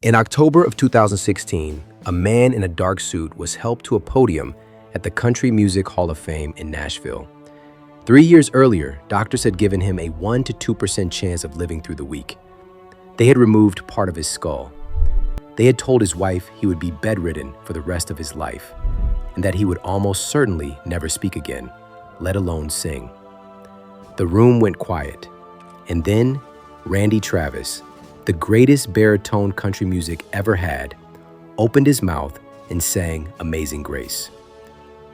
In October of 2016, a man in a dark suit was helped to a podium at the Country Music Hall of Fame in Nashville. 3 years earlier, doctors had given him a 1 to 2% chance of living through the week. They had removed part of his skull. They had told his wife he would be bedridden for the rest of his life, and that he would almost certainly never speak again, let alone sing. The room went quiet, and then Randy Travis, the greatest baritone country music ever had, opened his mouth and sang Amazing Grace.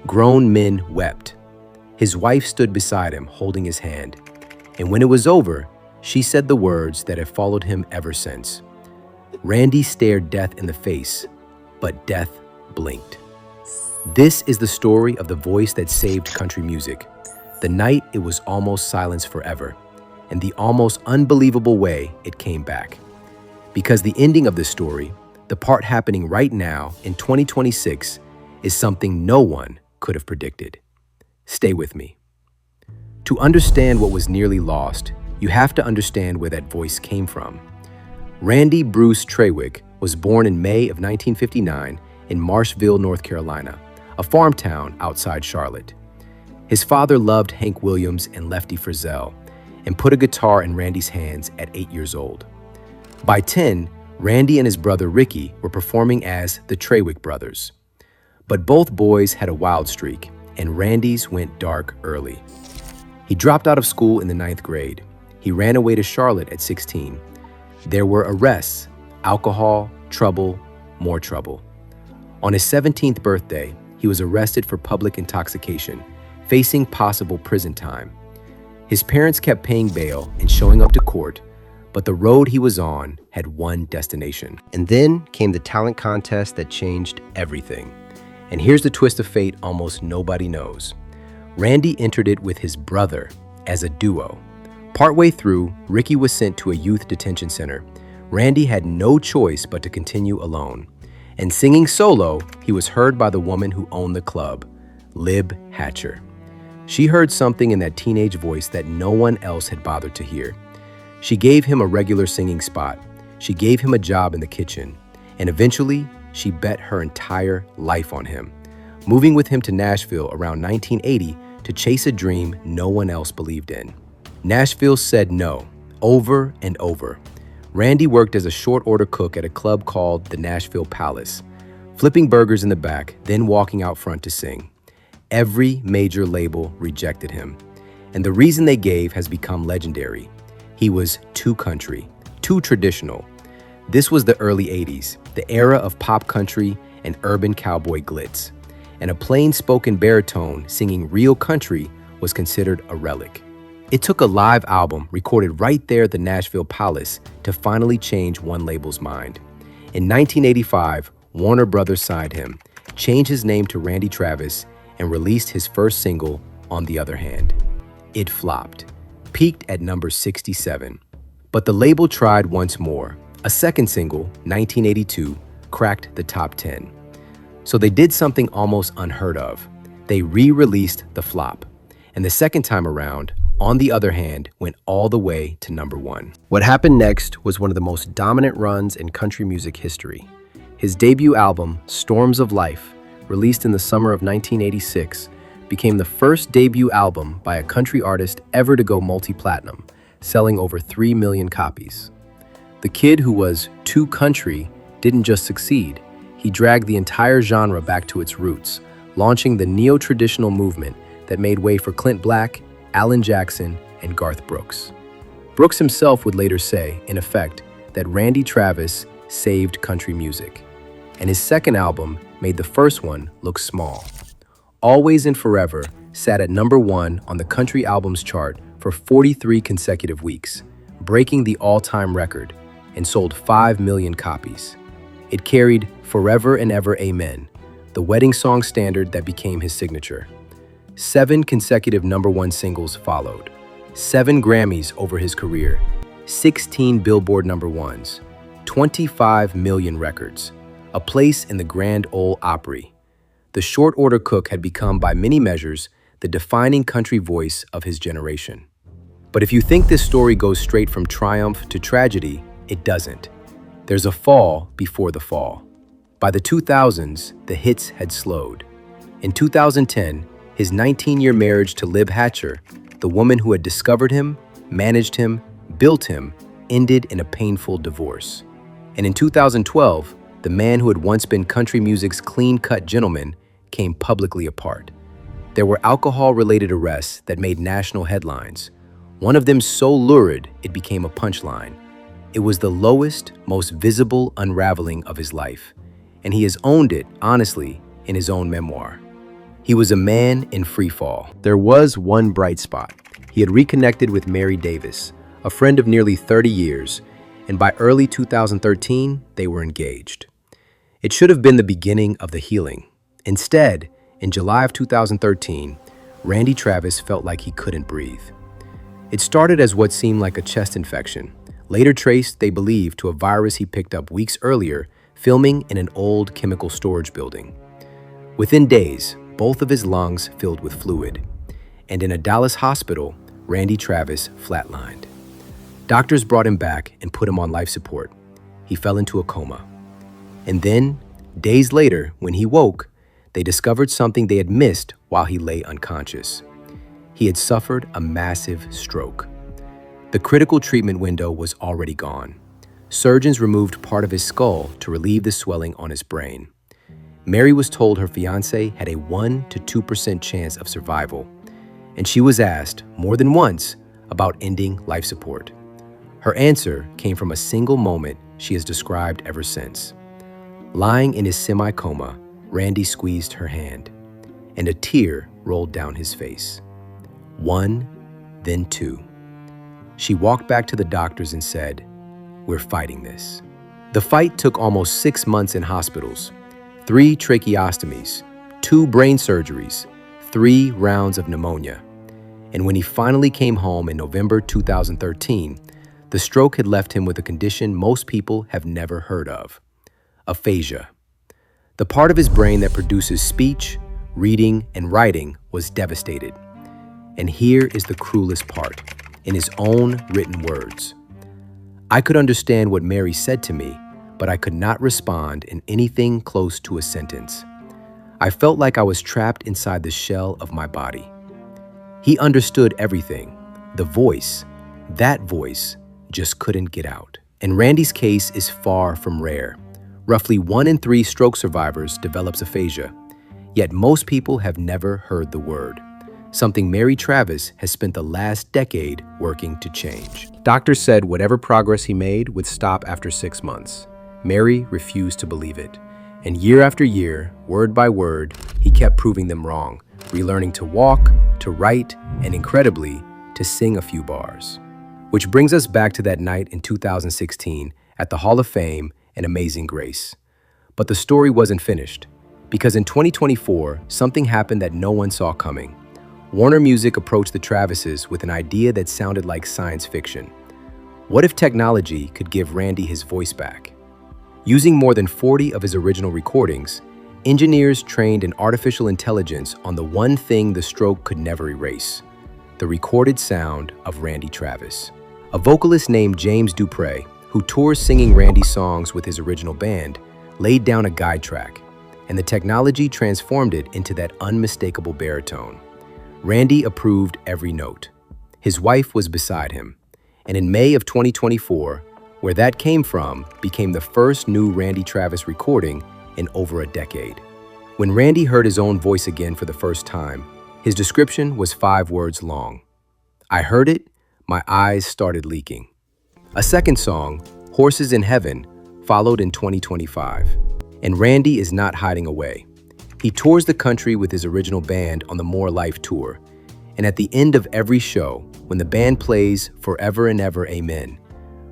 Grown men wept. His wife stood beside him, holding his hand, and when it was over, she said the words that have followed him ever since. Randy stared death in the face, but death blinked. This is the story of the voice that saved country music, the night it was almost silenced forever, and the almost unbelievable way it came back. Because the ending of this story, the part happening right now in 2026, is something no one could have predicted. Stay with me. To understand what was nearly lost, you have to understand where that voice came from. Randy Bruce Trawick was born in May of 1959 in Marshville, North Carolina, a farm town outside Charlotte. His father loved Hank Williams and Lefty Frizzell and put a guitar in Randy's hands at 8 years old. By 10, Randy and his brother Ricky were performing as the Trawick Brothers. But both boys had a wild streak, and Randy's went dark early. He dropped out of school in the 9th grade. He ran away to Charlotte at 16. There were arrests, alcohol, trouble, more trouble. On his 17th birthday, he was arrested for public intoxication, facing possible prison time. His parents kept paying bail and showing up to court, but the road he was on had one destination. And then came the talent contest that changed everything. And here's the twist of fate almost nobody knows. Randy entered it with his brother as a duo. Partway through, Ricky was sent to a youth detention center. Randy had no choice but to continue alone. And singing solo, he was heard by the woman who owned the club, Lib Hatcher. She heard something in that teenage voice that no one else had bothered to hear. She gave him a regular singing spot. She gave him a job in the kitchen. And eventually, she bet her entire life on him, moving with him to Nashville around 1980 to chase a dream no one else believed in. Nashville said no, over and over. Randy worked as a short-order cook at a club called the Nashville Palace, flipping burgers in the back, then walking out front to sing. Every major label rejected him, and the reason they gave has become legendary. He was too country, too traditional. This was the early 80s, the era of pop country and urban cowboy glitz, and a plain-spoken baritone singing real country was considered a relic. It took a live album recorded right there at the Nashville Palace to finally change one label's mind. In 1985, Warner Brothers signed him, changed his name to Randy Travis, and released his first single, On the Other Hand. It flopped, peaked at number 67. But the label tried once more. A second single, 1982, cracked the top 10. So they did something almost unheard of. They re-released the flop. And the second time around, On the Other Hand, went all the way to number 1. What happened next was one of the most dominant runs in country music history. His debut album, Storms of Life, released in the summer of 1986, became the first debut album by a country artist ever to go multi-platinum, selling over 3 million copies. The kid who was too country didn't just succeed, he dragged the entire genre back to its roots, launching the neo-traditional movement that made way for Clint Black, Alan Jackson, and Garth Brooks. Brooks himself would later say, in effect, that Randy Travis saved country music. And his second album made the first one look small. Always and Forever sat at number 1 on the country albums chart for 43 consecutive weeks, breaking the all-time record, and sold 5 million copies. It carried Forever and Ever Amen, the wedding song standard that became his signature. 7 consecutive number 1 singles followed, 7 Grammys over his career, 16 Billboard number 1s, 25 million records, a place in the Grand Ole Opry. The short-order cook had become, by many measures, the defining country voice of his generation. But if you think this story goes straight from triumph to tragedy, it doesn't. There's a fall before the fall. By the 2000s, the hits had slowed. In 2010, his 19-year marriage to Liv Hatcher, the woman who had discovered him, managed him, built him, ended in a painful divorce. And in 2012, the man who had once been country music's clean-cut gentleman came publicly apart. There were alcohol-related arrests that made national headlines, one of them so lurid it became a punchline. It was the lowest, most visible unraveling of his life, and he has owned it, honestly, in his own memoir. He was a man in free fall. There was one bright spot. He had reconnected with Mary Davis, a friend of nearly 30 years, and by early 2013, they were engaged. It should have been the beginning of the healing. Instead, in July of 2013, Randy Travis felt like he couldn't breathe. It started as what seemed like a chest infection, later traced, they believe, to a virus he picked up weeks earlier, filming in an old chemical storage building. Within days, both of his lungs filled with fluid, and in a Dallas hospital, Randy Travis flatlined. Doctors brought him back and put him on life support. He fell into a coma. And then, days later, when he woke, they discovered something they had missed while he lay unconscious. He had suffered a massive stroke. The critical treatment window was already gone. Surgeons removed part of his skull to relieve the swelling on his brain. Mary was told her fiancé had a 1% to 2% chance of survival, and she was asked more than once about ending life support. Her answer came from a single moment she has described ever since. Lying in his semi-coma, Randy squeezed her hand, and a tear rolled down his face. 1, then 2. She walked back to the doctors and said, "We're fighting this." The fight took almost 6 months in hospitals, 3 tracheostomies, 2 brain surgeries, 3 rounds of pneumonia. And when he finally came home in November 2013, the stroke had left him with a condition most people have never heard of: aphasia. The part of his brain that produces speech, reading, and writing was devastated. And here is the cruelest part, in his own written words. "I could understand what Mary said to me, but I could not respond in anything close to a sentence. I felt like I was trapped inside the shell of my body." He understood everything. The voice, that voice, just couldn't get out. And Randy's case is far from rare. Roughly 1 in 3 stroke survivors develops aphasia, yet most people have never heard the word, something Mary Travis has spent the last decade working to change. Doctors said whatever progress he made would stop after 6 months. Mary refused to believe it, and year after year, word by word, he kept proving them wrong, relearning to walk, to write, and incredibly, to sing a few bars. Which brings us back to that night in 2016 at the Hall of Fame and Amazing Grace. But the story wasn't finished, because in 2024, something happened that no one saw coming. Warner Music approached the Travises with an idea that sounded like science fiction. What if technology could give Randy his voice back? Using more than 40 of his original recordings, engineers trained an artificial intelligence on the one thing the stroke could never erase: the recorded sound of Randy Travis. A vocalist named James Dupree, who tours singing Randy's songs with his original band, laid down a guide track, and the technology transformed it into that unmistakable baritone. Randy approved every note. His wife was beside him, and in May of 2024, where that came from became the first new Randy Travis recording in over a decade. When Randy heard his own voice again for the first time, his description was 5 words long. "I heard it, my eyes started leaking." A second song, Horses in Heaven, followed in 2025. And Randy is not hiding away. He tours the country with his original band on the More Life tour. And at the end of every show, when the band plays Forever and Ever Amen,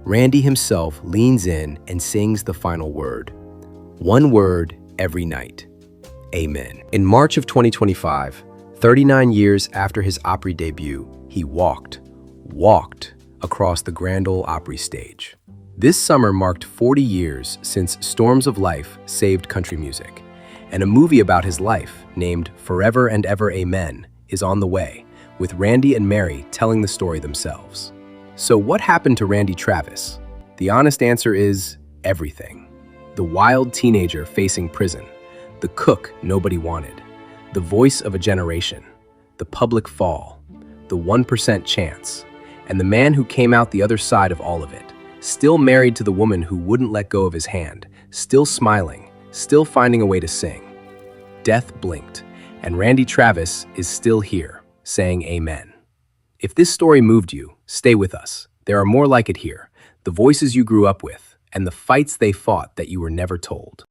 Randy himself leans in and sings the final word. 1 word every night: Amen. In March of 2025, 39 years after his Opry debut, he walked across the Grand Ole Opry stage. This summer marked 40 years since Storms of Life saved country music, and a movie about his life named Forever and Ever Amen is on the way, with Randy and Mary telling the story themselves. So what happened to Randy Travis? The honest answer is, everything. The wild teenager facing prison, the cook nobody wanted, the voice of a generation, the public fall, the 1% chance, and the man who came out the other side of all of it, still married to the woman who wouldn't let go of his hand, still smiling, still finding a way to sing. Death blinked, and Randy Travis is still here, saying amen. If this story moved you, stay with us. There are more like it here, the voices you grew up with, and the fights they fought that you were never told.